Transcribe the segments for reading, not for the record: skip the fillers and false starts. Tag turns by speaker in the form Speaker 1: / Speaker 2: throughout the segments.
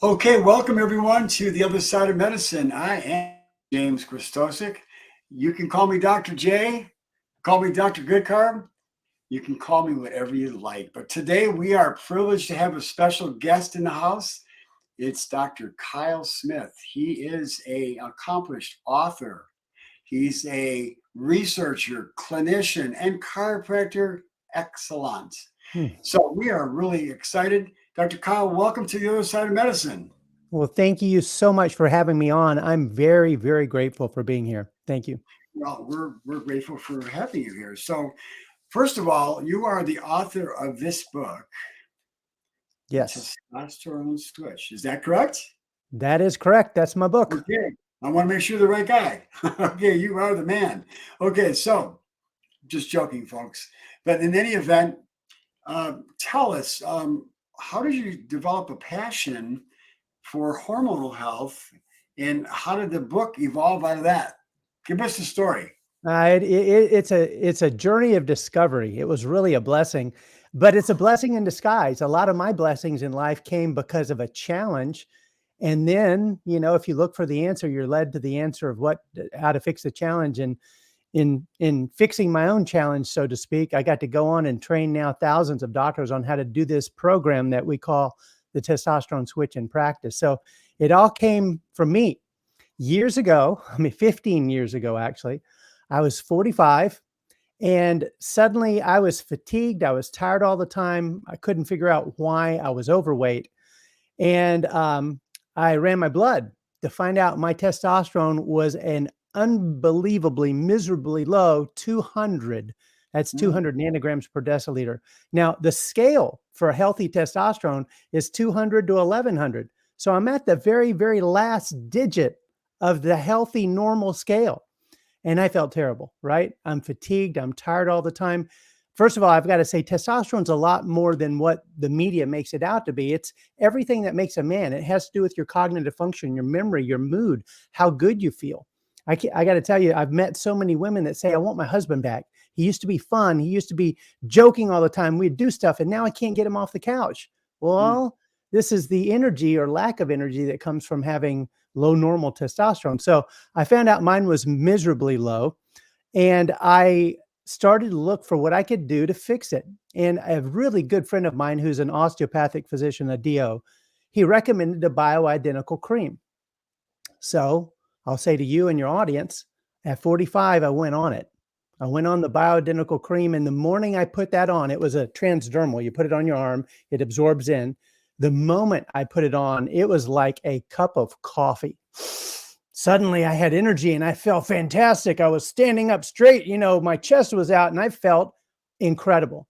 Speaker 1: Okay, welcome everyone to the other side of medicine. I am James Krystosik. You can call me Dr. J, call me Dr. Goodcarb. You can call me whatever you like. But today we are privileged to have a special guest in the house. It's Dr. Kyle Smith. He is an accomplished author. He's a researcher, clinician, and chiropractor excellence.
Speaker 2: Hmm.
Speaker 1: So we are really excited. Dr. Kyle, welcome to the other side of medicine.
Speaker 2: Well, thank you so much for having me on. I'm very, very grateful for being here. Thank you.
Speaker 1: Well, we're grateful for having you here. So, first of all, you are the author of this book, The
Speaker 2: Yes,
Speaker 1: Testosterone Switch. Is that correct?
Speaker 2: that is correct. That's my book.
Speaker 1: Okay. I want to make sure the right guy. Okay, you are the man. Okay, so just joking, folks. But in any event, tell us how did you develop a passion for hormonal health, and how did the book evolve out of that? Give us the story.
Speaker 2: It's a journey of discovery. It was really a blessing, but it's a blessing in disguise. A lot of my blessings in life came because of a challenge. And then, if you look for the answer, you're led to the answer of how to fix the challenge. And in fixing my own challenge, so to speak, I got to go on and train now thousands of doctors on how to do this program that we call the Testosterone Switch in practice. So it all came from me years ago. 15 years ago, actually. I was 45 and suddenly I was fatigued. I was tired all the time. I couldn't figure out why I was overweight. And I ran my blood to find out my testosterone was an unbelievably miserably low 200. That's
Speaker 1: Mm.
Speaker 2: 200 nanograms per deciliter. Now, the scale for a healthy testosterone is 200 to 1100. So I'm at the very, very last digit of the healthy normal scale. And I felt terrible, right? I'm fatigued. I'm tired all the time. First of all, I've got to say testosterone's a lot more than what the media makes it out to be. It's everything that makes a man. It has to do with your cognitive function, your memory, your mood, how good you feel. I got to tell you, I've met so many women that say, I want my husband back. He used to be fun. He used to be joking all the time. We'd do stuff, and now I can't get him off the couch.
Speaker 1: Mm.
Speaker 2: Well, this is the energy or lack of energy that comes from having low normal testosterone. So I found out mine was miserably low, and I started to look for what I could do to fix it. And a really good friend of mine who's an osteopathic physician, a DO, he recommended a bioidentical cream. So I'll say to you and your audience, at 45, I went on it. I went on the bioidentical cream, and the morning I put that on, it was a transdermal. You put it on your arm, it absorbs in. The moment I put it on, it was like a cup of coffee. Suddenly I had energy and I felt fantastic. I was standing up straight, my chest was out and I felt incredible.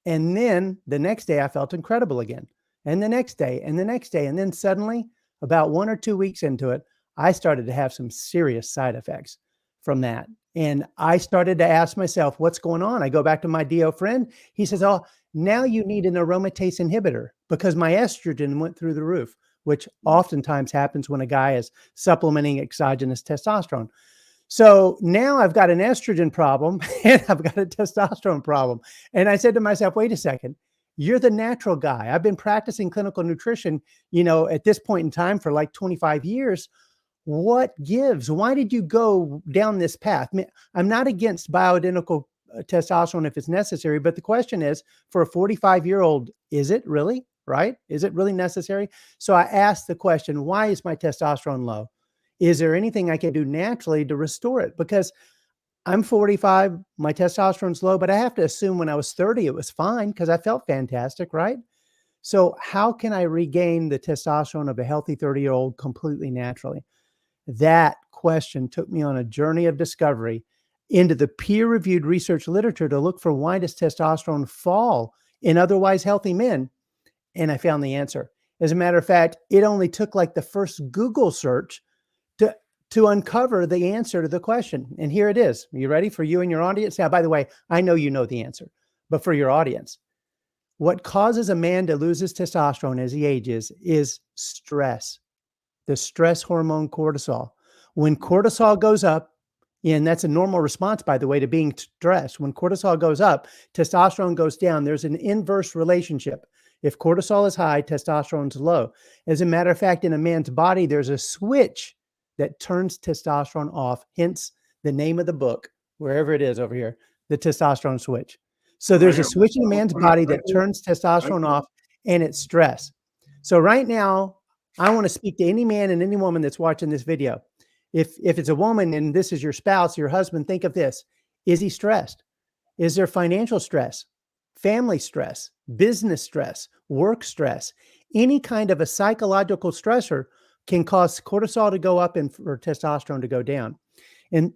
Speaker 2: And then the next day I felt incredible again. And the next day and the next day. And then suddenly, about 1 or 2 weeks into it, I started to have some serious side effects from that. And I started to ask myself, what's going on? I go back to my DO friend. He says, oh, now you need an aromatase inhibitor because my estrogen went through the roof, which oftentimes happens when a guy is supplementing exogenous testosterone. So now I've got an estrogen problem and I've got a testosterone problem. And I said to myself, wait a second, you're the natural guy. I've been practicing clinical nutrition, at this point in time for like 25 years. What gives? Why did you go down this path? I'm not against bioidentical testosterone if it's necessary, but the question is, for a 45-year-old, is it really, right? Is it really necessary? So I asked the question, why is my testosterone low? Is there anything I can do naturally to restore it? Because I'm 45, my testosterone's low, but I have to assume when I was 30, it was fine because I felt fantastic, right? So how can I regain the testosterone of a healthy 30-year-old completely naturally? That question took me on a journey of discovery into the peer-reviewed research literature to look for why does testosterone fall in otherwise healthy men? And I found the answer. As a matter of fact, it only took like the first Google search to uncover the answer to the question. And here it is. Are you ready for you and your audience? Now, by the way, I know you know the answer, but for your audience, what causes a man to lose his testosterone as he ages is stress. The stress hormone cortisol. When cortisol goes up, and that's a normal response, by the way, to being stressed. When cortisol goes up, testosterone goes down. There's an inverse relationship. If cortisol is high, testosterone is low. As a matter of fact, in a man's body, there's a switch that turns testosterone off, hence the name of the book, wherever it is over here, the testosterone switch. So
Speaker 1: Right
Speaker 2: there's a
Speaker 1: here.
Speaker 2: switch in a man's body that turns
Speaker 1: Right
Speaker 2: testosterone
Speaker 1: here.
Speaker 2: off, and it's stress. So right now, I want to speak to any man and any woman that's watching this video. If it's a woman and this is your spouse, your husband, think of this. Is he stressed? Is there financial stress, family stress, business stress, work stress? Any kind of a psychological stressor can cause cortisol to go up and for testosterone to go down. And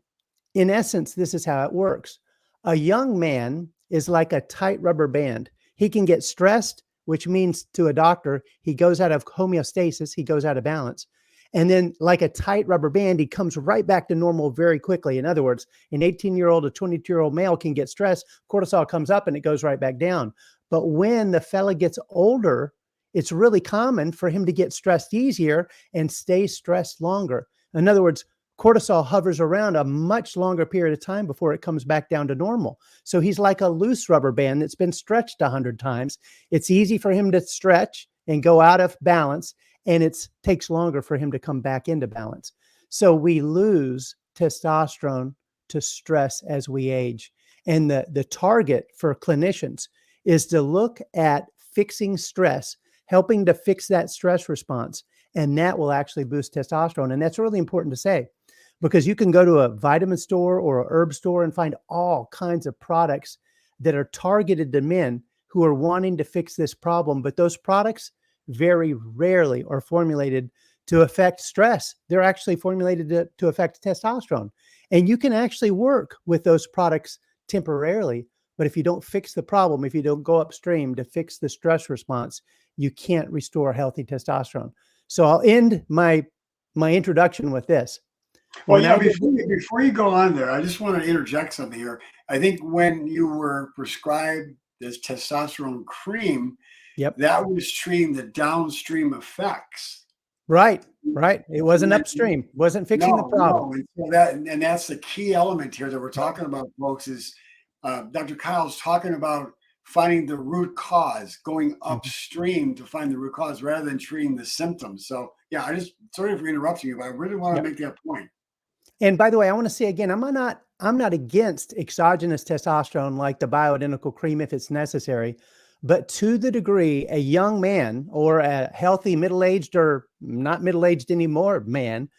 Speaker 2: in essence, this is how it works. A young man is like a tight rubber band. He can get stressed, which means to a doctor, he goes out of homeostasis, he goes out of balance. And then, like a tight rubber band, he comes right back to normal very quickly. In other words, an 18-year-old, a 22-year-old male can get stressed, cortisol comes up and it goes right back down. But when the fella gets older, it's really common for him to get stressed easier and stay stressed longer. In other words, cortisol hovers around a much longer period of time before it comes back down to normal. So he's like a loose rubber band that's been stretched 100 times. It's easy for him to stretch and go out of balance, and it takes longer for him to come back into balance. So we lose testosterone to stress as we age. And the target for clinicians is to look at fixing stress, helping to fix that stress response. And that will actually boost testosterone. And that's really important to say, because you can go to a vitamin store or a herb store and find all kinds of products that are targeted to men who are wanting to fix this problem. But those products very rarely are formulated to affect stress. They're actually formulated to affect testosterone. And you can actually work with those products temporarily. But if you don't fix the problem, if you don't go upstream to fix the stress response, you can't restore healthy testosterone. So I'll end my introduction with this.
Speaker 1: Well,
Speaker 2: When I did,
Speaker 1: before you go on there, I just want to interject something here. I think when you were prescribed this testosterone cream,
Speaker 2: yep,
Speaker 1: that was treating the downstream effects.
Speaker 2: right. It wasn't
Speaker 1: And
Speaker 2: upstream, wasn't fixing the
Speaker 1: no,
Speaker 2: problem.
Speaker 1: no, and so that's the key element here that we're talking about, folks. Is Dr. Kyle's talking about finding the root cause, going
Speaker 2: Mhm.
Speaker 1: upstream to find the root cause rather than treating the symptoms. So, yeah, I just sorry for interrupting you, but I really want to
Speaker 2: Yep.
Speaker 1: make that point.
Speaker 2: And by the way, I want to say again, I'm not against exogenous testosterone like the bioidentical cream if it's necessary, but to the degree a young man or a healthy middle-aged or not middle-aged anymore man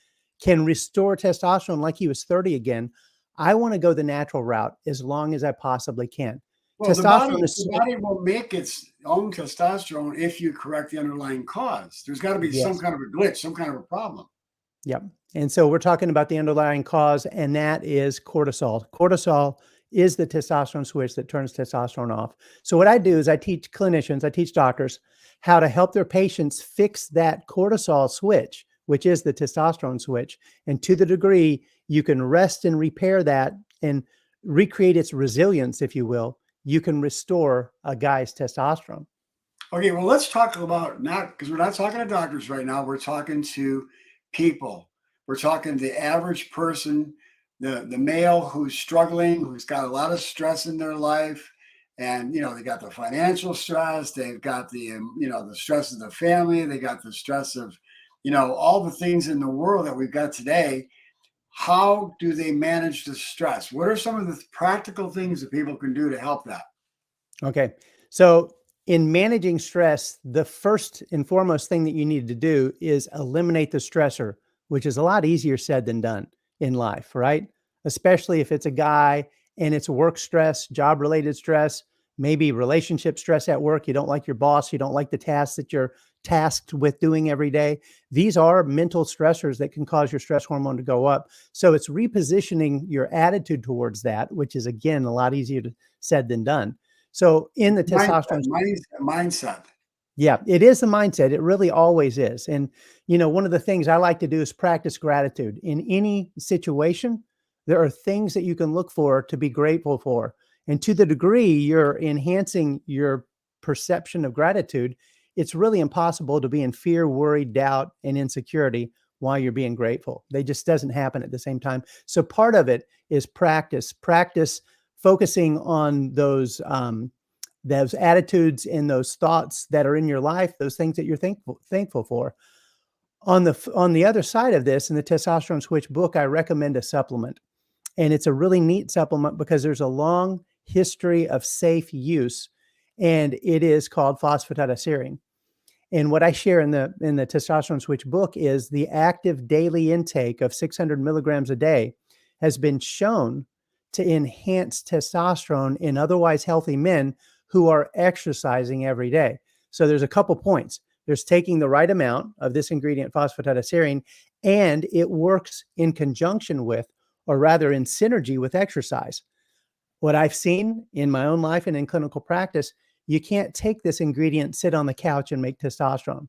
Speaker 2: can restore testosterone like he was 30 again, I want to go the natural route as long as I possibly can.
Speaker 1: Well,
Speaker 2: Testosterone is
Speaker 1: the body will make its own testosterone if you correct the underlying cause. There's got to be some
Speaker 2: yes.
Speaker 1: kind of a glitch, some kind of a problem.
Speaker 2: Yep. And so we're talking about the underlying cause, and that is cortisol. Cortisol is the testosterone switch that turns testosterone off. So what I do is I teach clinicians, I teach doctors how to help their patients fix that cortisol switch, which is the testosterone switch. And to the degree you can rest and repair that and recreate its resilience, if you will, you can restore a guy's testosterone.
Speaker 1: Okay, well, let's talk about not because we're not talking to doctors right now. We're talking to people. We're talking the average person, the male who's struggling, who's got a lot of stress in their life, and they got the financial stress, they've got the the stress of the family, they got the stress of all the things in the world that we've got today. How do they manage the stress? What are some of the practical things that people can do to help that?
Speaker 2: Okay. So in managing stress, the first and foremost thing that you need to do is eliminate the stressor, which is a lot easier said than done in life, right? Especially if it's a guy and it's work stress, job related stress, maybe relationship stress at work. You don't like your boss. You don't like the tasks that you're tasked with doing every day. These are mental stressors that can cause your stress hormone to go up. So it's repositioning your attitude towards that, which is, again, a lot easier said than done. So in the testosterone,
Speaker 1: Mindset.
Speaker 2: yeah, it is the mindset. It really always is. And, one of the things I like to do is practice gratitude. In any situation, there are things that you can look for to be grateful for. And to the degree you're enhancing your perception of gratitude, it's really impossible to be in fear, worry, doubt, and insecurity while you're being grateful. They just doesn't happen at the same time. So part of it is practice focusing on those those attitudes and those thoughts that are in your life, those things that you're thankful for. On the other side of this, in the Testosterone Switch book, I recommend a supplement. And it's a really neat supplement because there's a long history of safe use, and it is called phosphatidylserine. And what I share in the Testosterone Switch book is the active daily intake of 600 milligrams a day has been shown to enhance testosterone in otherwise healthy men who are exercising every day. So there's a couple points. There's taking the right amount of this ingredient, phosphatidylserine, and it works in conjunction with, or rather in synergy with, exercise. What I've seen in my own life and in clinical practice, you can't take this ingredient, sit on the couch, and make testosterone.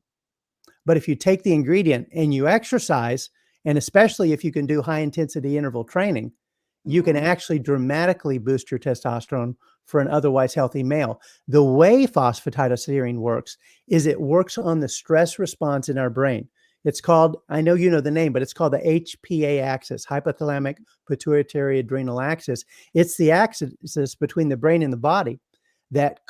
Speaker 2: But if you take the ingredient and you exercise, and especially if you can do high intensity interval training, you can actually dramatically boost your testosterone for an otherwise healthy male. The way phosphatidylserine works is it works on the stress response in our brain. It's called, I know you know the name, but it's called the HPA axis, hypothalamic pituitary adrenal axis. It's the axis between the brain and the body that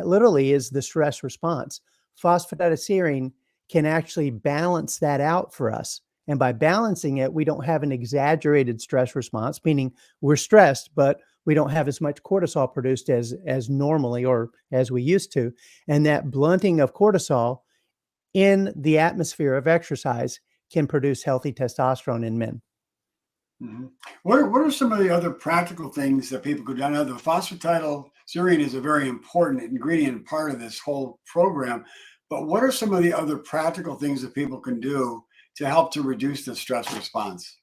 Speaker 2: literally is the stress response. Phosphatidylserine can actually balance that out for us. And by balancing it, we don't have an exaggerated stress response, meaning we're stressed, but we don't have as much cortisol produced as normally or as we used to. And that blunting of cortisol in the atmosphere of exercise can produce healthy testosterone in men.
Speaker 1: Mhm. What are some of the other practical things that people could do? I know the phosphatidylserine is a very important ingredient and part of this whole program, but what are some of the other practical things that people can do to help to reduce the stress response?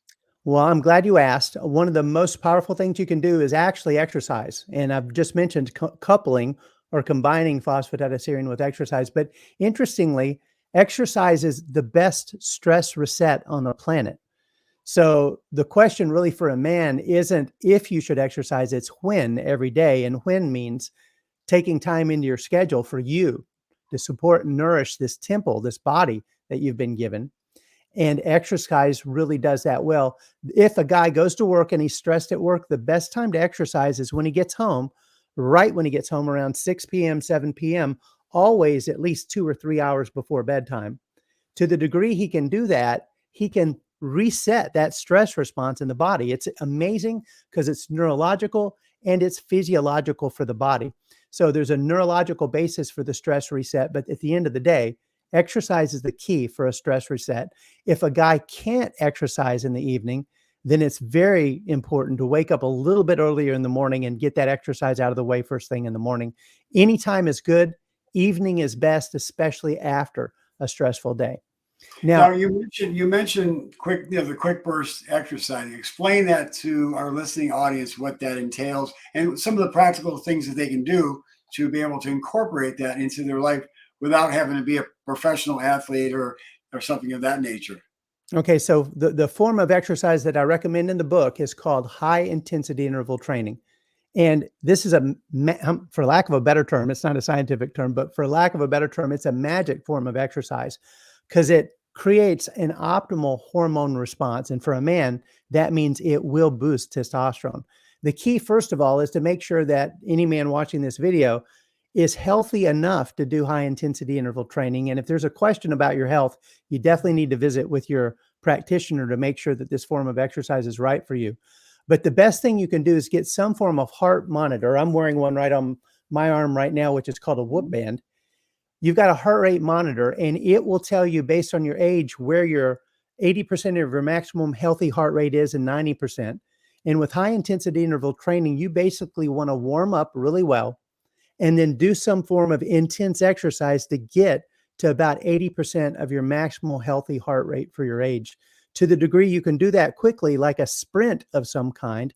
Speaker 2: Well, I'm glad you asked. One of the most powerful things you can do is actually exercise. And I've just mentioned coupling or combining phosphatidylserine with exercise. But interestingly, exercise is the best stress reset on the planet. So the question really for a man isn't if you should exercise, it's when every day. And when means taking time into your schedule for you to support and nourish this temple, this body that you've been given. And exercise really does that well. If a guy goes to work and he's stressed at work, the best time to exercise is when he gets home, right when he gets home around 6 p.m., 7 p.m., always at least 2 or 3 hours before bedtime. To the degree he can do that, he can reset that stress response in the body. It's amazing because it's neurological and it's physiological for the body. So there's a neurological basis for the stress reset, but at the end of the day, exercise is the key for a stress reset. If a guy can't exercise in the evening, then it's very important to wake up a little bit earlier in the morning and get that exercise out of the way first thing in the morning. Anytime is good. Evening is best, especially after a stressful day.
Speaker 1: Now
Speaker 2: Now,
Speaker 1: you mentioned the quick burst exercise. Explain that to our listening audience what that entails and some of the practical things that they can do to be able to incorporate that into their life without having to be a professional athlete or something of that nature.
Speaker 2: okay, so the form of exercise that I recommend in the book is called high intensity interval training. And this is for lack of a better term, it's not a scientific term, but for lack of a better term, it's a magic form of exercise because it creates an optimal hormone response. And for a man, that means it will boost testosterone. The key, first of all, is to make sure that any man watching this video is healthy enough to do high intensity interval training. And if there's a question about your health, you definitely need to visit with your practitioner to make sure that this form of exercise is right for you. But the best thing you can do is get some form of heart monitor. I'm wearing one right on my arm right now, which is called a Whoop band. You've got a heart rate monitor, and it will tell you based on your age where your 80% of your maximum healthy heart rate is and 90%. And with high intensity interval training, you basically want to warm up really well and then do some form of intense exercise to get to about 80% of your maximal healthy heart rate for your age. To the degree you can do that quickly, like a sprint of some kind,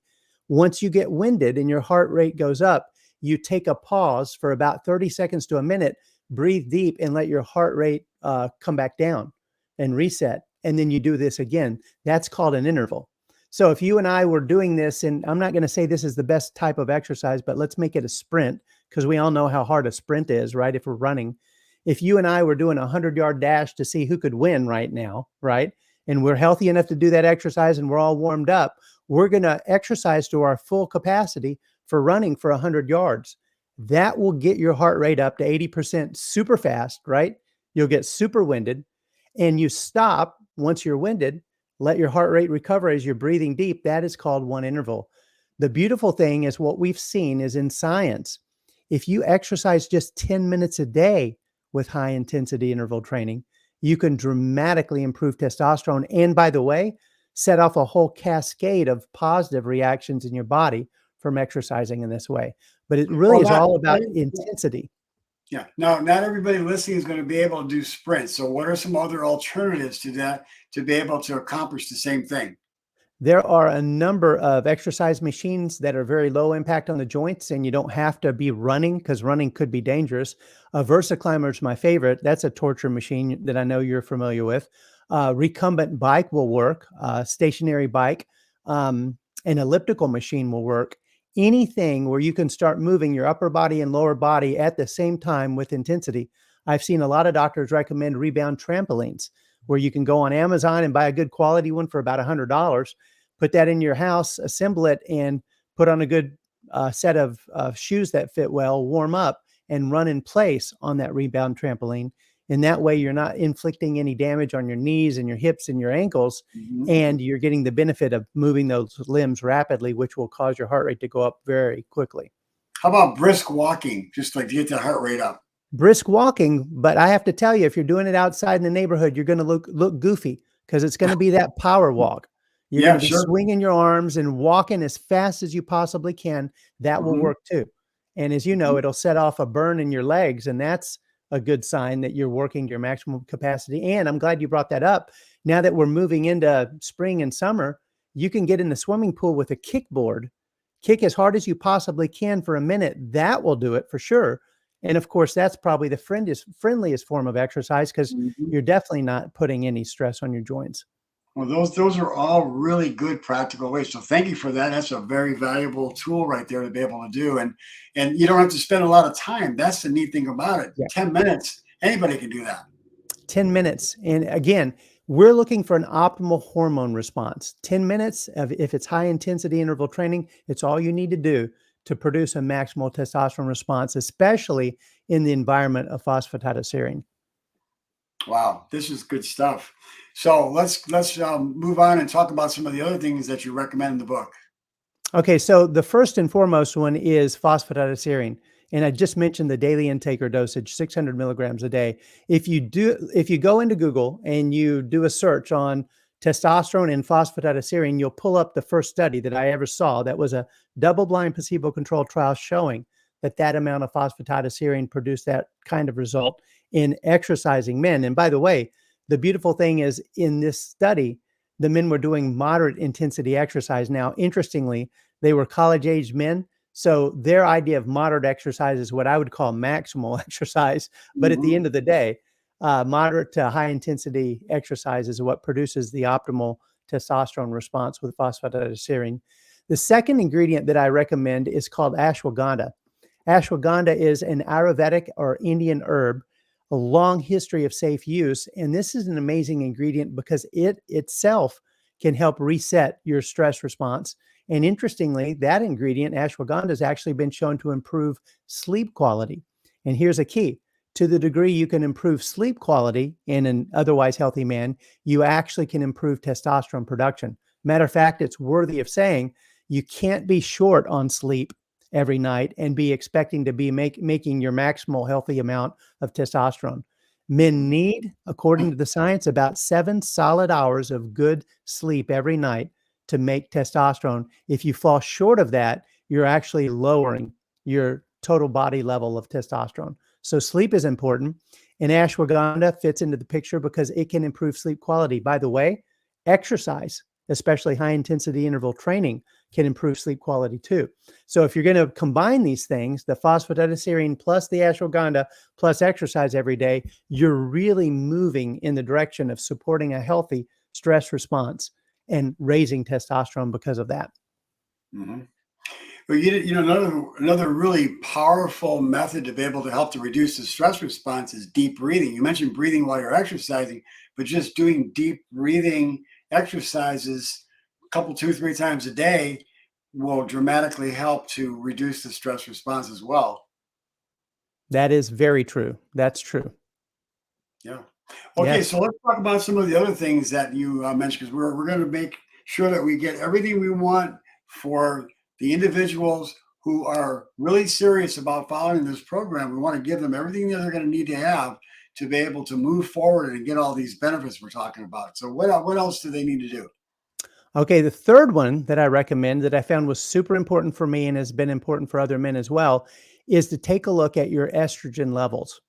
Speaker 2: once you get winded and your heart rate goes up, you take a pause for about 30 seconds to a minute, breathe deep, and let your heart rate come back down and reset. And then you do this again. That's called an interval. So if you and I were doing this, and I'm not going to say this is the best type of exercise, but let's make it a sprint because we all know how hard a sprint is, right? If we're running, if you and I were doing a 100-yard dash to see who could win right now, right? And we're healthy enough to do that exercise and we're all warmed up, we're going to exercise to our full capacity for running for 100 yards. That will get your heart rate up to 80% super fast, right? You'll get super winded, and you stop once you're winded, let your heart rate recover as you're breathing deep. That is called one interval. The beautiful thing is what we've seen is in science, if you exercise just 10 minutes a day with high intensity interval training, you can dramatically improve testosterone. And by the way, set off a whole cascade of positive reactions in your body from exercising in this way. But it really
Speaker 1: Well,
Speaker 2: is
Speaker 1: not
Speaker 2: all about intensity.
Speaker 1: yeah. Now, not everybody listening is going to be able to do sprints. So, what are some other alternatives to that to be able to accomplish the same thing?
Speaker 2: There are a number of exercise machines that are very low impact on the joints, and you don't have to be running because running could be dangerous. A VersaClimber is my favorite. That's a torture machine that I know you're familiar with. Recumbent bike will work. Stationary bike, an elliptical machine will work. Anything where you can start moving your upper body and lower body at the same time with intensity. I've seen a lot of doctors recommend rebound trampolines, where you can go on Amazon and buy a good quality one for about $100, put that in your house, assemble it, and put on a good set of shoes that fit well, warm up, and run in place on that rebound trampoline. And that way, you're not inflicting any damage on your knees and your hips and your ankles,
Speaker 1: Mhm.
Speaker 2: and you're getting the benefit of moving those limbs rapidly, which will cause your heart rate to go up very quickly.
Speaker 1: How about brisk walking, just like to get the heart rate up?
Speaker 2: Brisk walking, but I have to tell you, if you're doing it outside in the neighborhood, you're gonna look goofy because it's gonna be that power walk. You're
Speaker 1: Yeah,
Speaker 2: gonna be
Speaker 1: sure.
Speaker 2: swinging your arms and walking as fast as you possibly can. That will
Speaker 1: Mhm.
Speaker 2: work too. And as you know,
Speaker 1: Mhm.
Speaker 2: it'll set off a burn in your legs, and that's a good sign that you're working to your maximum capacity. And I'm glad you brought that up. Now that we're moving into spring and summer, you can get in the swimming pool with a kickboard, kick as hard as you possibly can for a minute. That will do it for sure. And of course, that's probably the friendliest form of exercise because
Speaker 1: Mhm.
Speaker 2: you're definitely not putting any stress on your joints.
Speaker 1: Well, those are all really good practical ways. So thank you for that. That's a very valuable tool right there to be able to do. And you don't have to spend a lot of time. That's the neat thing about it.
Speaker 2: Yeah.
Speaker 1: 10 minutes, anybody can do that.
Speaker 2: 10 minutes. And again, we're looking for an optimal hormone response. 10 minutes of if it's high intensity interval training, it's all you need to do to produce a maximal testosterone response, especially in the environment of phosphatidylserine.
Speaker 1: Wow, this is good stuff. So let's move on and talk about some of the other things that you recommend in the book.
Speaker 2: Okay, so the first and foremost one is phosphatidylserine. And I just mentioned the daily intake or dosage, 600 milligrams a day. If you go into Google and you do a search on testosterone and phosphatidylserine, you'll pull up the first study that I ever saw that was a double-blind placebo-controlled trial showing that that amount of phosphatidylserine produced that kind of result in exercising men. And by the way, the beautiful thing is in this study, the men were doing moderate intensity exercise. Now, interestingly, they were college aged men. So their idea of moderate exercise is what I would call maximal exercise. But at the
Speaker 1: Mhm.
Speaker 2: end of the day, moderate to high intensity exercise is what produces the optimal testosterone response with phosphatidylserine. The second ingredient that I recommend is called ashwagandha. Ashwagandha is an Ayurvedic or Indian herb, a long history of safe use. And this is an amazing ingredient because it itself can help reset your stress response. And interestingly, that ingredient, ashwagandha, has actually been shown to improve sleep quality. And here's a key: to the degree you can improve sleep quality in an otherwise healthy man, you actually can improve testosterone production. Matter of fact, it's worthy of saying you can't be short on sleep every night and be expecting to be making your maximal healthy amount of testosterone. Men need, according to the science, about 7 solid hours of good sleep every night to make testosterone. If you fall short of that, you're actually lowering your total body level of testosterone. So sleep is important. And ashwagandha fits into the picture because it can improve sleep quality. By the way, exercise, especially high intensity interval training, can improve sleep quality too. So if you're going to combine these things, the phosphatidylserine plus the ashwagandha plus exercise every day, you're really moving in the direction of supporting a healthy stress response and raising testosterone because of that.
Speaker 1: Mhm. Well, another really powerful method to be able to help to reduce the stress response is deep breathing. You mentioned breathing while you're exercising, but just doing deep breathing exercises a couple, 2, 3 times a day will dramatically help to reduce the stress response as well.
Speaker 2: That is very true. That's true.
Speaker 1: Yeah. Okay,
Speaker 2: Yes.
Speaker 1: so let's talk about some of the other things that you mentioned because we're going to make sure that we get everything we want for the individuals who are really serious about following this program. We want to give them everything that they're going to need to have to be able to move forward and get all these benefits we're talking about. So what else do they need to do?
Speaker 2: Okay, the third one that I recommend that I found was super important for me and has been important for other men as well is to take a look at your estrogen levels.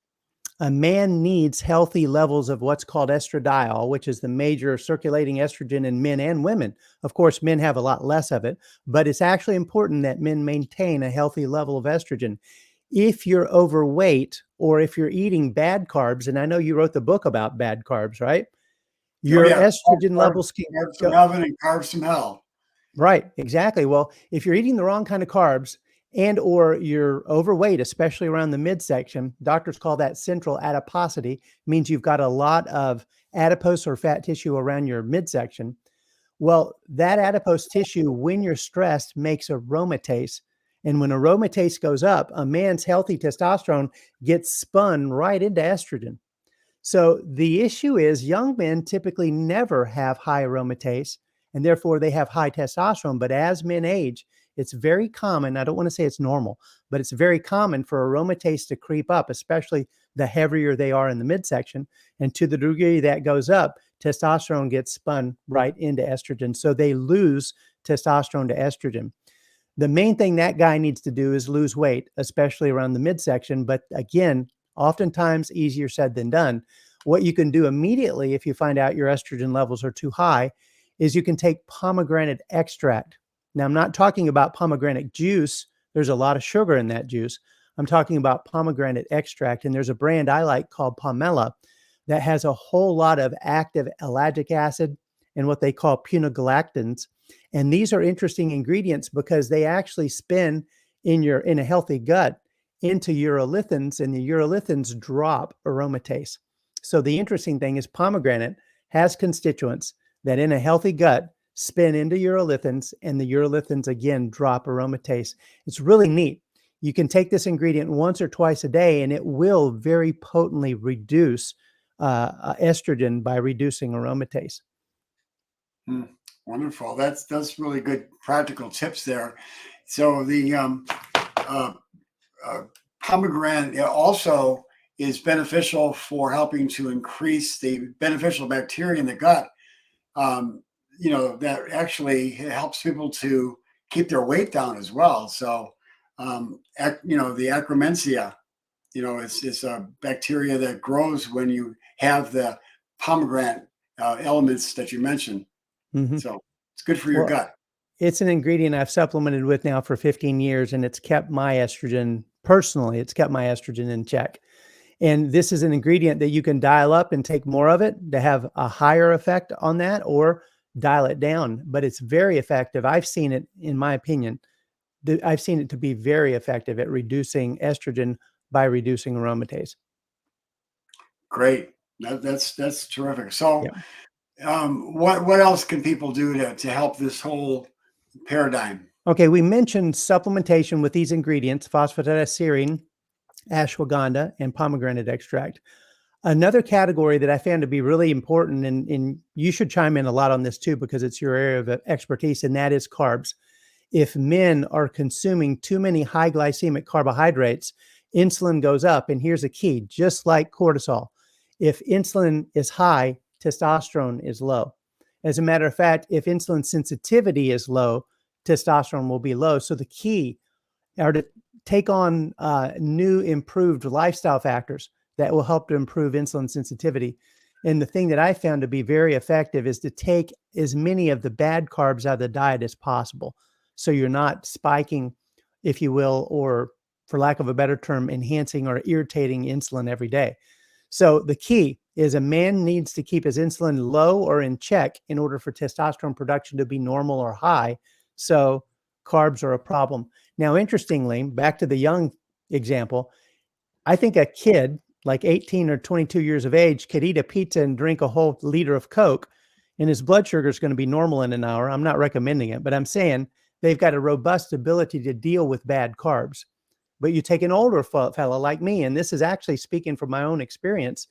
Speaker 2: A man needs healthy levels of what's called estradiol, which is the major circulating estrogen in men and women. Of course, men have a lot less of it, but it's actually important that men maintain a healthy level of estrogen. If you're overweight or if you're eating bad carbs, and I know you wrote the book about bad carbs, right?
Speaker 1: Oh
Speaker 2: Your
Speaker 1: yeah,
Speaker 2: estrogen levels can
Speaker 1: carbs from
Speaker 2: go.
Speaker 1: heaven and carbs from hell.
Speaker 2: Right, exactly. Well, if you're eating the wrong kind of carbs and or you're overweight, especially around the midsection, doctors call that central adiposity, means you've got a lot of adipose or fat tissue around your midsection. Well, that adipose tissue, when you're stressed, makes aromatase. And when aromatase goes up, a man's healthy testosterone gets spun right into estrogen. So the issue is young men typically never have high aromatase and therefore they have high testosterone. But as men age, it's very common. I don't want to say it's normal, but it's very common for aromatase to creep up, especially the heavier they are in the midsection. And to the degree that goes up, testosterone gets spun right into estrogen. So they lose testosterone to estrogen. The main thing that guy needs to do is lose weight, especially around the midsection. But again, oftentimes easier said than done. What you can do immediately if you find out your estrogen levels are too high is you can take pomegranate extract. Now, I'm not talking about pomegranate juice. There's a lot of sugar in that juice. I'm talking about pomegranate extract. And there's a brand I like called Pomelo that has a whole lot of active ellagic acid and what they call punogalactans. And these are interesting ingredients because they actually spin in a healthy gut into urolithins, and the urolithins drop aromatase. So the interesting thing is pomegranate has constituents that in a healthy gut spin into urolithins, and the urolithins again drop aromatase. It's really neat. You can take this ingredient once or twice a day, and it will very potently reduce estrogen by reducing aromatase.
Speaker 1: Hmm, wonderful. That's really good practical tips there. So the uh, uh, pomegranate also is beneficial for helping to increase the beneficial bacteria in the gut. Um, that actually helps people to keep their weight down as well. So, the Akkermansia, it's a bacteria that grows when you have the pomegranate elements that you mentioned.
Speaker 2: Mhm.
Speaker 1: So it's good for your
Speaker 2: Well,
Speaker 1: gut.
Speaker 2: it's an ingredient I've supplemented with now for 15 years, and it's kept my estrogen personally, it's kept my estrogen in check. And this is an ingredient that you can dial up and take more of it to have a higher effect on that or dial it down, but it's very effective. I've seen it, in my opinion, I've seen it to be very effective at reducing estrogen by reducing aromatase.
Speaker 1: Great. That's terrific. So,
Speaker 2: Yeah.
Speaker 1: what else can people do to help this whole paradigm?
Speaker 2: Okay, we mentioned supplementation with these ingredients, phosphatidylserine, ashwagandha, and pomegranate extract. Another category that I found to be really important, and you should chime in a lot on this too, because it's your area of expertise, and that is carbs. If men are consuming too many high glycemic carbohydrates, insulin goes up. And here's a key, just like cortisol. If insulin is high, testosterone is low. As a matter of fact, if insulin sensitivity is low, testosterone will be low. So the key are to take on new improved lifestyle factors that will help to improve insulin sensitivity. And the thing that I found to be very effective is to take as many of the bad carbs out of the diet as possible. So you're not spiking, if you will, or for lack of a better term, enhancing or irritating insulin every day. So the key is a man needs to keep his insulin low or in check in order for testosterone production to be normal or high. So carbs are a problem. Now, interestingly, back to the young example, I think a kid like 18 or 22 years of age could eat a pizza and drink a whole liter of Coke, and his blood sugar is going to be normal in an hour. I'm not recommending it, but I'm saying they've got a robust ability to deal with bad carbs. But you take an older fella like me, and this is actually speaking from my own experience,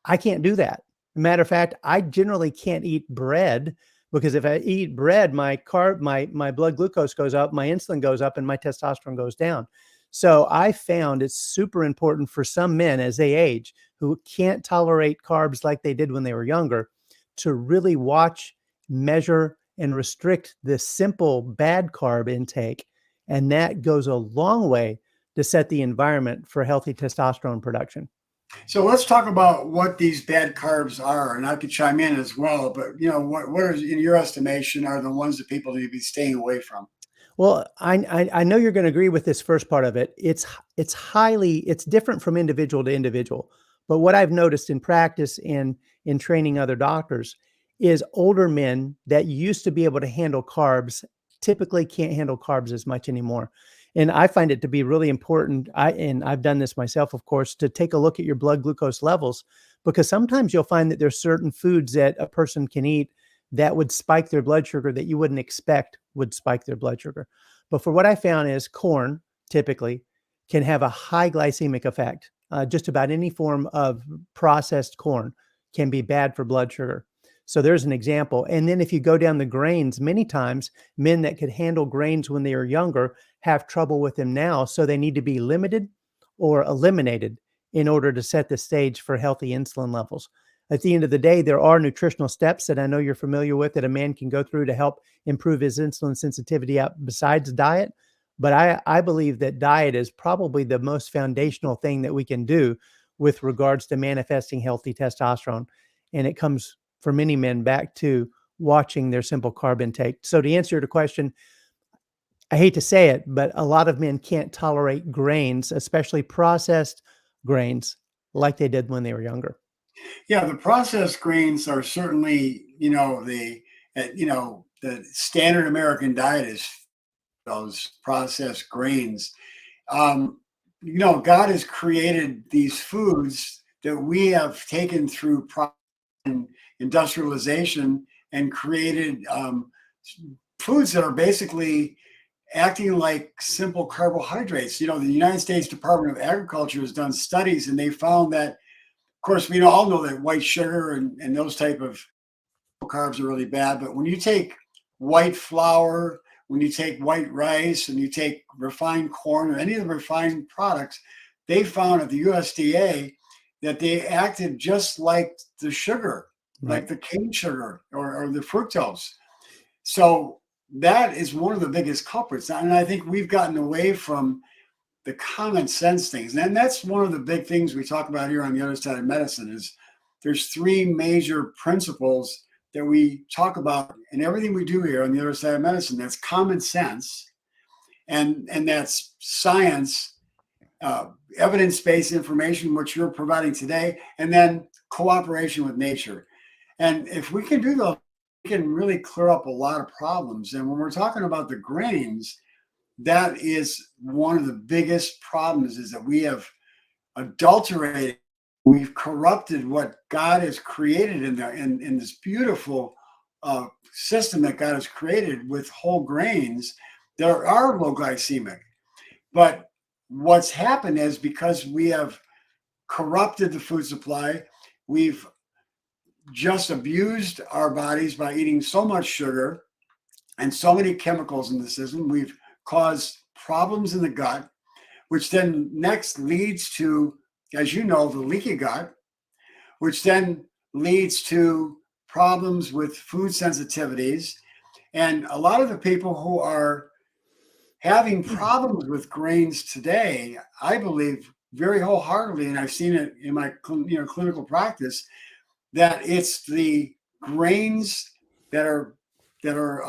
Speaker 2: I can't do that. Matter of fact, I generally can't eat bread because if I eat bread, my blood glucose goes up, my insulin goes up, and my testosterone goes down. So I found it's super important for some men as they age who can't tolerate carbs like they did when they were younger to really watch, measure, and restrict the simple bad carb intake. And that goes a long way to set the environment for healthy testosterone production.
Speaker 1: So let's talk about what these bad carbs are, and I could chime in as well. But what are, in your estimation, are the ones that people need to be staying away from?
Speaker 2: Well, I know you're going to agree with this first part of it. It's different from individual to individual. But what I've noticed in practice and in training other doctors is older men that used to be able to handle carbs typically can't handle carbs as much anymore. And I find it to be really important. And I've done this myself, of course, to take a look at your blood glucose levels, because sometimes you'll find that there's certain foods that a person can eat that would spike their blood sugar that you wouldn't expect would spike their blood sugar. But for what I found is corn typically can have a high glycemic effect. Just about any form of processed corn can be bad for blood sugar. So there's an example. And then if you go down the grains, many times men that could handle grains when they were younger have trouble with them now. So they need to be limited or eliminated in order to set the stage for healthy insulin levels. At the end of the day, there are nutritional steps that I know you're familiar with that a man can go through to help improve his insulin sensitivity out besides diet. But I believe that diet is probably the most foundational thing that we can do with regards to manifesting healthy testosterone. And it comes for many men back to watching their simple carb intake. So to answer your question, I hate to say it, but a lot of men can't tolerate grains, especially processed grains, like they did when they were younger.
Speaker 1: Yeah, the processed grains are certainly, the standard American diet is those processed grains. God has created these foods that we have taken through industrialization and created foods that are basically acting like simple carbohydrates. The United States Department of Agriculture has done studies, and they found that, of course, we all know that white sugar and those type of carbs are really bad. But when you take white flour, when you take white rice, and you take refined corn or any of the refined products, they found at the USDA that they acted just like the sugar, like
Speaker 2: Right.
Speaker 1: the cane sugar or the fructose. So that is one of the biggest culprits. And I think we've gotten away from the common sense things. And that's one of the big things we talk about here on the other side of medicine is there's three major principles that we talk about in everything we do here on the other side of medicine. That's common sense, and that's science, evidence-based information, which you're providing today, and then cooperation with nature. And if we can do those, we can really clear up a lot of problems. And when we're talking about the grains, that is one of the biggest problems, is that we have adulterated, we've corrupted what God has created in this beautiful system that God has created with whole grains that are low glycemic. But what's happened is, because we have corrupted the food supply, we've just abused our bodies by eating so much sugar and so many chemicals in the system. We've caused problems in the gut, which then next leads to, as you know, the leaky gut, which then leads to problems with food sensitivities. And a lot of the people who are having problems with grains today, I believe very wholeheartedly, and I've seen it in my clinical practice, that it's the grains that are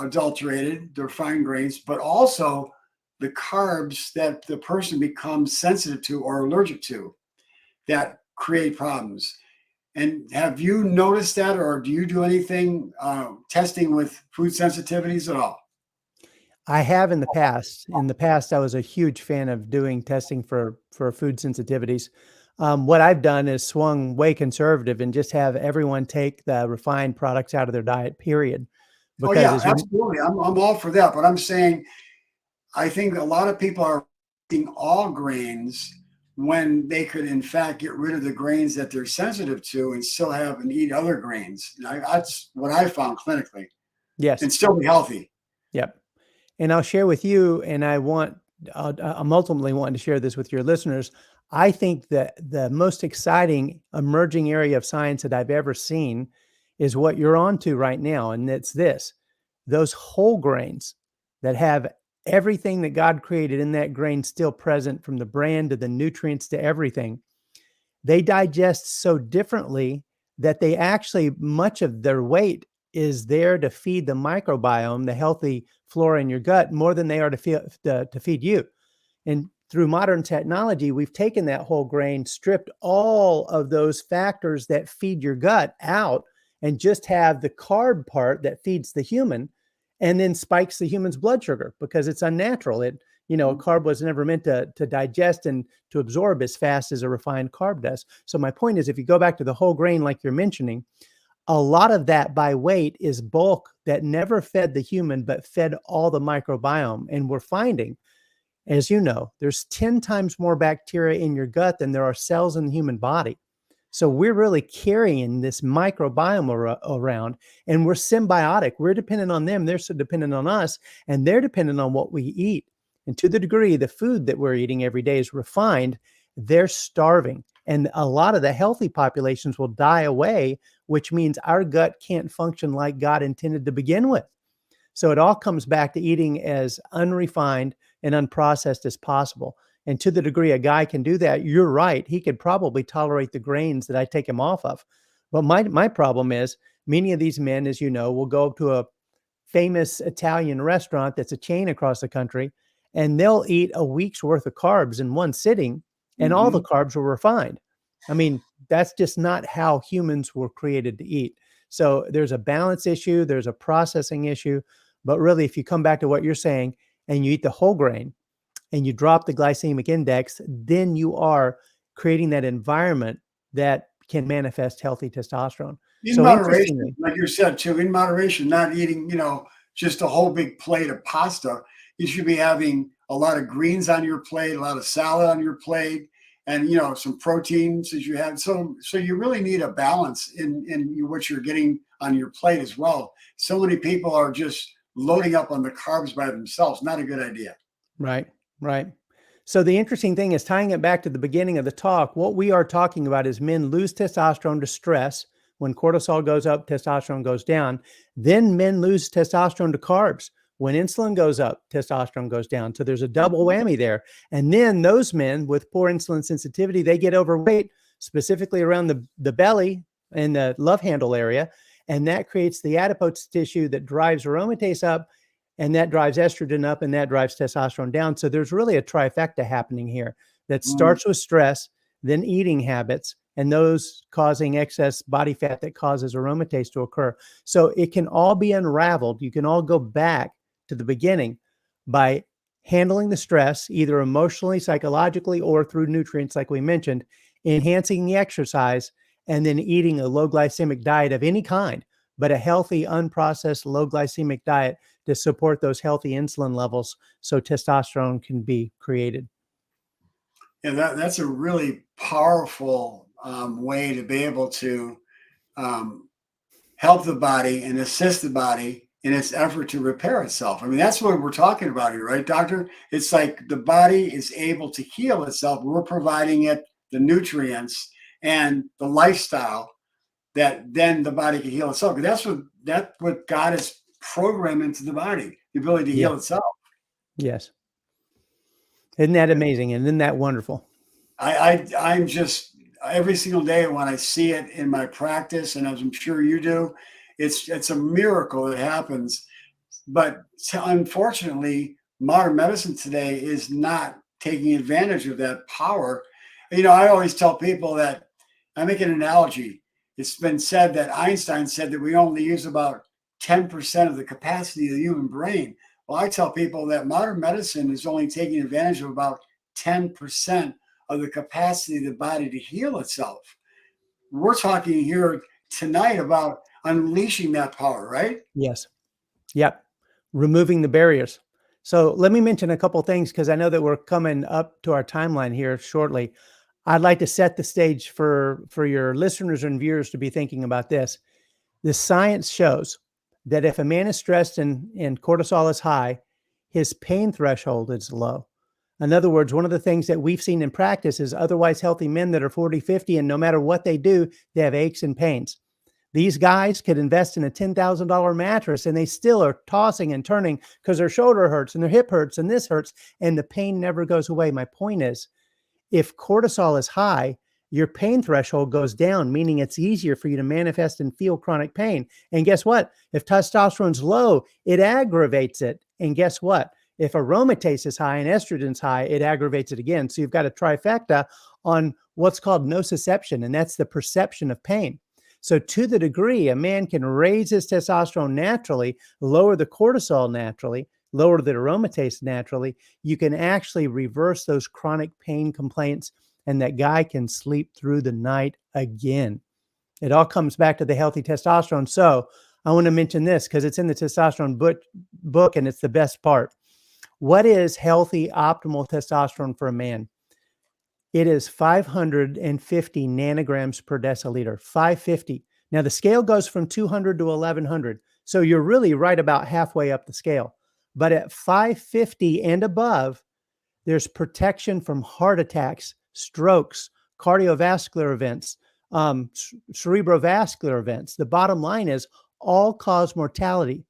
Speaker 1: adulterated, they're fine grains, but also the carbs that the person becomes sensitive to or allergic to that create problems. And have you noticed that, or do you do anything testing with food sensitivities at all?
Speaker 2: I have in the past. In the past, I was a huge fan of doing testing for food sensitivities. What I've done is swung way conservative and just have everyone take the refined products out of their diet, period.
Speaker 1: Oh
Speaker 2: Because
Speaker 1: yeah,
Speaker 2: as you
Speaker 1: absolutely. I'm all for that, but I'm saying I think a lot of people are eating all grains when they could, in fact, get rid of the grains that they're sensitive to and still have and eat other grains. That's what I found clinically
Speaker 2: Yes.
Speaker 1: and still be healthy.
Speaker 2: Yep. And I'll share with you, and I'm ultimately wanting to share this with your listeners. I think that the most exciting emerging area of science that I've ever seen is what you're onto right now. And it's this: those whole grains that have everything that God created in that grain still present, from the bran to the nutrients to everything. They digest so differently that they actually, much of their weight is there to feed the microbiome, the healthy flora in your gut, more than they are to feed you. And through modern technology, we've taken that whole grain, stripped all of those factors that feed your gut out, and just have the carb part that feeds the human and then spikes the human's blood sugar because it's unnatural. A carb was never meant to digest and to absorb as fast as a refined carb does. So my point is, if you go back to the whole grain, like you're mentioning, a lot of that by weight is bulk that never fed the human, but fed all the microbiome. And we're finding, as you know, there's 10 times more bacteria in your gut than there are cells in the human body. So we're really carrying this microbiome around, and we're symbiotic. We're dependent on them. They're so dependent on us, and they're dependent on what we eat. And to the degree the food that we're eating every day is refined, they're starving. And a lot of the healthy populations will die away, which means our gut can't function like God intended to begin with. So it all comes back to eating as unrefined and unprocessed as possible. And to the degree a guy can do that, you're right. He could probably tolerate the grains that I take him off of. But my problem is, many of these men, as you know, will go to a famous Italian restaurant that's a chain across the country, and they'll eat a week's worth of carbs in one sitting, and all the
Speaker 1: Mhm.
Speaker 2: carbs were refined. I mean, that's just not how humans were created to eat. So there's a balance issue, there's a processing issue. But really, if you come back to what you're saying and you eat the whole grain and you drop the glycemic index, then you are creating that environment that can manifest healthy testosterone.
Speaker 1: In
Speaker 2: So
Speaker 1: moderation,
Speaker 2: interestingly,
Speaker 1: like you said too, in moderation, not eating, just a whole big plate of pasta. You should be having a lot of greens on your plate, a lot of salad on your plate, and some proteins as you have. So you really need a balance in what you're getting on your plate as well. So many people are just loading up on the carbs by themselves. Not a good idea.
Speaker 2: right, right. So the interesting thing is, tying it back to the beginning of the talk, what we are talking about is men lose testosterone to stress. When cortisol goes up, testosterone goes down. Then men lose testosterone to carbs. When insulin goes up, testosterone goes down. So there's a double whammy there. And then those men with poor insulin sensitivity, they get overweight, specifically around the belly and the love handle area. And that creates the adipose tissue that drives aromatase up, and that drives estrogen up, and that drives testosterone down. So there's really a trifecta happening here that
Speaker 1: Mm.
Speaker 2: starts with stress, then eating habits, and those causing excess body fat that causes aromatase to occur. So it can all be unraveled. You can all go back to the beginning by handling the stress, either emotionally, psychologically, or through nutrients, like we mentioned, enhancing the exercise, and then eating a low glycemic diet of any kind, but a healthy, unprocessed, low glycemic diet to support those healthy insulin levels so testosterone can be created.
Speaker 1: Yeah, that's a really powerful way to be able to um, help the body and assist the body in its effort to repair itself. I mean, that's what we're talking about here, right, doctor? It's like the body is able to heal itself. We're providing it the nutrients and the lifestyle that then the body can heal itself. Because that's what God has programmed into the body, the ability to
Speaker 2: Yeah.
Speaker 1: heal itself.
Speaker 2: Yes. Isn't that amazing? And isn't that wonderful?
Speaker 1: I'm just every single day when I see it in my practice, and as I'm sure you do, it's a miracle that happens. But unfortunately, modern medicine today is not taking advantage of that power. I always tell people that I make an analogy. It's been said that Einstein said that we only use about 10% of the capacity of the human brain. Well, I tell people that modern medicine is only taking advantage of about 10% of the capacity of the body to heal itself. We're talking here tonight about unleashing that power, right?
Speaker 2: Yes. Yep. Removing the barriers. So let me mention a couple things because I know that we're coming up to our timeline here shortly. I'd like to set the stage for your listeners and viewers to be thinking about this. The science shows that if a man is stressed and cortisol is high, his pain threshold is low. In other words, one of the things that we've seen in practice is otherwise healthy men that are 40, 50, and no matter what they do, they have aches and pains. These guys could invest in a $10,000 mattress and they still are tossing and turning because their shoulder hurts and their hip hurts and this hurts, and the pain never goes away. My point is, if cortisol is high, your pain threshold goes down, meaning it's easier for you to manifest and feel chronic pain. And guess what? If testosterone's low, it aggravates it. And guess what? If aromatase is high and estrogen's high, it aggravates it again. So you've got a trifecta on what's called nociception, and that's the perception of pain. So to the degree a man can raise his testosterone naturally, lower the cortisol naturally, lower the aromatase naturally, you can actually reverse those chronic pain complaints, and that guy can sleep through the night again. It all comes back to the healthy testosterone. So I want to mention this because it's in the testosterone book and it's the best part. What is healthy optimal testosterone for a man? It is 550 nanograms per deciliter, 550. Now the scale goes from 200 to 1100. So you're really right about halfway up the scale. But at 550 and above, there's protection from heart attacks, strokes, cardiovascular events, cerebrovascular events. The bottom line is all-cause mortality.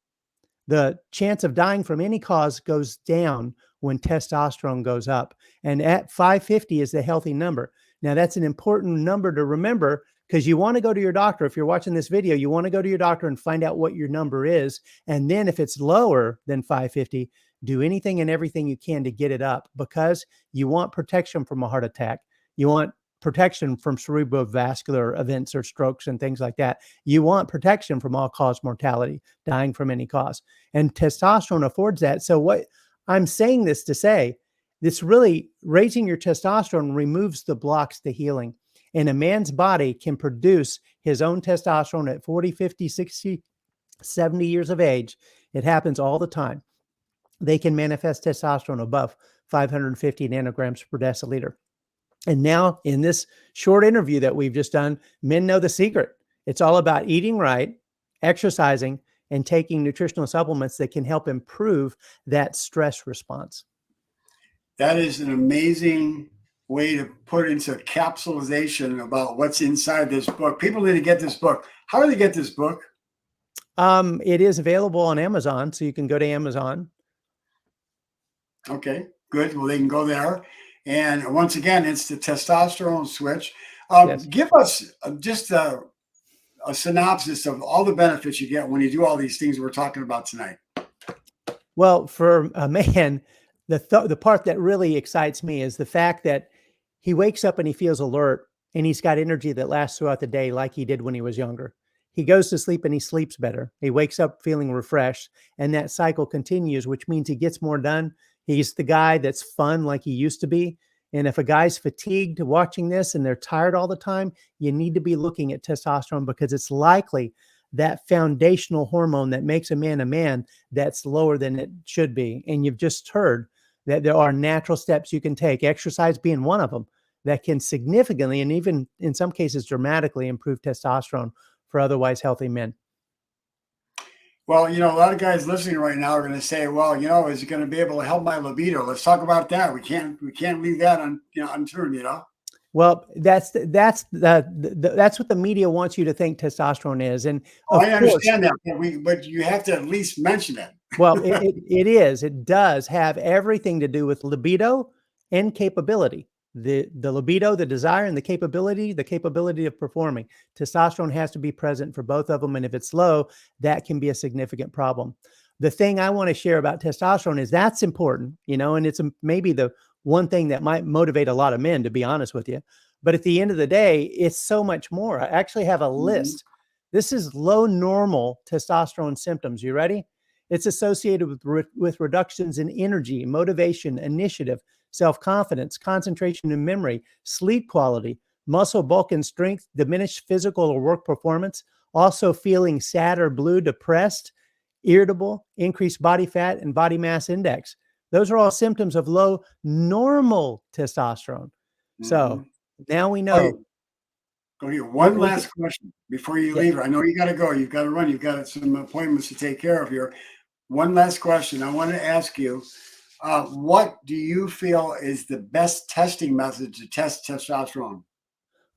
Speaker 2: The chance of dying from any cause goes down when testosterone goes up. And at 550 is the healthy number. Now, that's an important number to remember because you want to go to your doctor. If you're watching this video, you want to go to your doctor and find out what your number is. And then if it's lower than 550, do anything and everything you can to get it up because you want protection from a heart attack. You want protection from cerebrovascular events or strokes and things like that. You want protection from all-cause mortality, dying from any cause. And testosterone affords that. So what I'm saying this to say, this really raising your testosterone removes the blocks to healing. And a man's body can produce his own testosterone at 40, 50, 60, 70 years of age. It happens all the time. They can manifest testosterone above 550 nanograms per deciliter. And now in this short interview that we've just done, men know the secret. It's all about eating right, exercising, and taking nutritional supplements that can help improve that stress response.
Speaker 1: That is an amazing way to put into capsulization about what's inside this book. People need to get this book. How do they get this book?
Speaker 2: It is available on Amazon, so you can go to Amazon.
Speaker 1: Okay, good. Well, they can go there. And once again, it's the Testosterone Switch.
Speaker 2: Yes.
Speaker 1: Give us just a synopsis of all the benefits you get when you do all these things we're talking about tonight.
Speaker 2: Well, for a man, the part that really excites me is the fact that he wakes up and he feels alert and he's got energy that lasts throughout the day like he did when he was younger. He goes to sleep and he sleeps better. He wakes up feeling refreshed, and that cycle continues, which means he gets more done. He's the guy that's fun like he used to be. And if a guy's fatigued watching this and they're tired all the time, you need to be looking at testosterone because it's likely that foundational hormone that makes a man that's lower than it should be. And you've just heard that there are natural steps you can take, exercise being one of them, that can significantly and even in some cases dramatically improve testosterone for otherwise healthy men.
Speaker 1: Well, a lot of guys listening right now are going to say, "Well, is it going to be able to help my libido?" Let's talk about that. We can't leave that unturned.
Speaker 2: Well, that's what the media wants you to think testosterone is, and of
Speaker 1: I understand that, but you have to at least mention it.
Speaker 2: Well, it does have everything to do with libido and capability. The libido, the desire, and the capability of performing. Testosterone has to be present for both of them, and if it's low, that can be a significant problem. The thing I want to share about testosterone is that's important, and it's maybe the one thing that might motivate a lot of men, to be honest with you. But at the end of the day, it's so much more. I actually have a list. This is low normal testosterone symptoms. You ready? It's associated with reductions in energy, motivation, initiative, self-confidence, concentration and memory, sleep quality, muscle bulk and strength, diminished physical or work performance, also feeling sad or blue, depressed, irritable, increased body fat and body mass index. Those are all symptoms of low normal testosterone. So now we
Speaker 1: Okay,
Speaker 2: know.
Speaker 1: okay, one
Speaker 2: We can,
Speaker 1: last question before you
Speaker 2: yeah.
Speaker 1: leave. I know you got to go. You've got to run. You've got some appointments to take care of here. One last question. I want to ask you, what do you feel is the best testing method to test testosterone?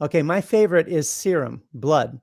Speaker 2: Okay, my favorite is serum, blood.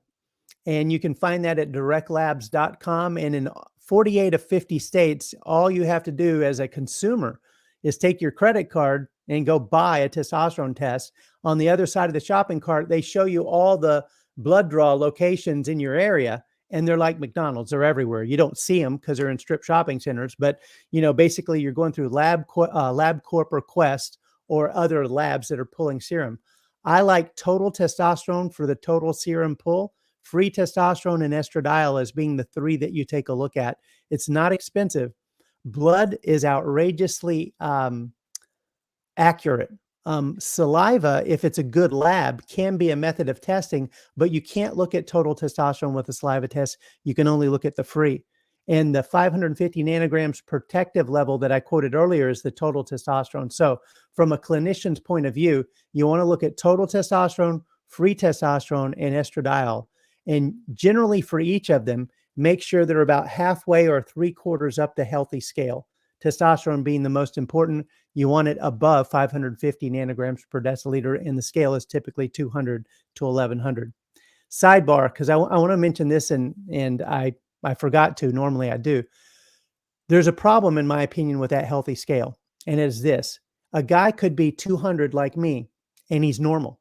Speaker 2: And you can find that at directlabs.com. And in 48 of 50 states, all you have to do as a consumer is take your credit card and go buy a testosterone test. On the other side of the shopping cart, they show you all the blood draw locations in your area. And they're like McDonald's, they're everywhere. You don't see them because they're in strip shopping centers. But, basically you're going through LabCorp or Quest or other labs that are pulling serum. I like total testosterone for the total serum pull, free testosterone, and estradiol as being the three that you take a look at. It's not expensive. Blood is outrageously accurate. Saliva, if it's a good lab, can be a method of testing, but you can't look at total testosterone with a saliva test. You can only look at the free. And the 550 nanograms protective level that I quoted earlier is the total testosterone. So from a clinician's point of view, you want to look at total testosterone, free testosterone, and estradiol. And generally for each of them, make sure they're about halfway or 3/4 up the healthy scale. Testosterone being the most important. You want it above 550 nanograms per deciliter, and the scale is typically 200 to 1100. Sidebar, because I want to mention this, and I forgot to. Normally I do. There's a problem, in my opinion, with that healthy scale, and it is this: a guy could be 200 like me, and he's normal.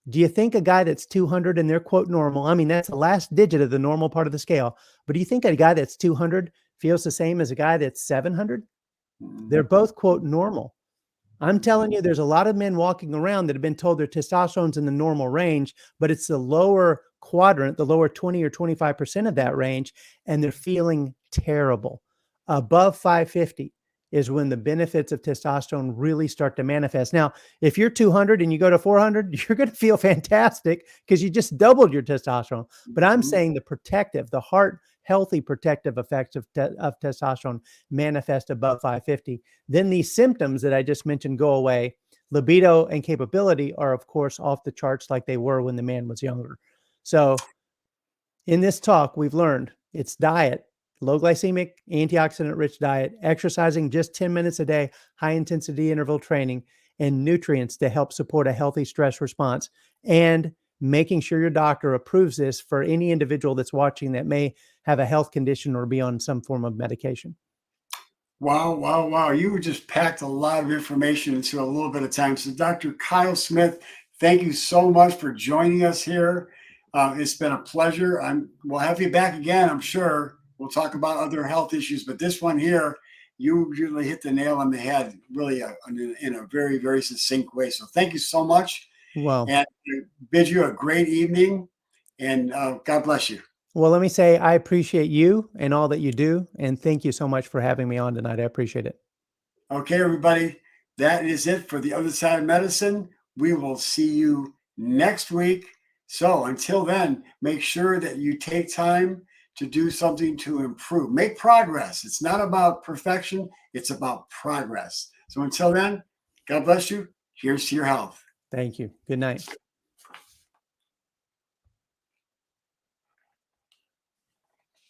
Speaker 2: Do you think a guy that's 200 and they're quote normal? I mean, that's the last digit of the normal part of the scale. But do you think a guy that's 200 feels the same as a guy that's 700? They're both quote normal. I'm telling you, there's a lot of men walking around that have been told their testosterone's in the normal range, but it's the lower quadrant, the lower 20 or 25% of that range, and they're feeling terrible. Above 550 is when the benefits of testosterone really start to manifest. Now, if you're 200 and you go to 400, you're going to feel fantastic because you just doubled your testosterone. But I'm saying the protective, the heart healthy protective effects of testosterone manifest above 550. Then these symptoms that I just mentioned go away. Libido and capability are, of course, off the charts like they were when the man was younger. So in this talk, we've learned it's diet, low glycemic, antioxidant rich diet, exercising just 10 minutes a day, high intensity interval training, and nutrients to help support a healthy stress response, and making sure your doctor approves this for any individual that's watching that may have a health condition or be on some form of medication.
Speaker 1: Wow, wow, wow. You just packed a lot of information into a little bit of time. So, Dr. Kyle Smith, thank you so much for joining us here. It's been a pleasure. We'll have you back again, I'm sure. We'll talk about other health issues, but this one here, you really hit the nail on the head, really in a very, very succinct way. So, thank you so much.
Speaker 2: Well,
Speaker 1: And I bid you a great evening, and God bless you.
Speaker 2: well, let me say I appreciate you and all that you do, and thank you so much for having me on tonight. I appreciate it.
Speaker 1: Okay, everybody, that is it for the other side of medicine. We will see you next week. So until then, make sure that you take time to do something to improve, make progress. It's not about perfection, it's about progress. So until then, God bless you. Here's to your health.
Speaker 2: Thank you. Good night.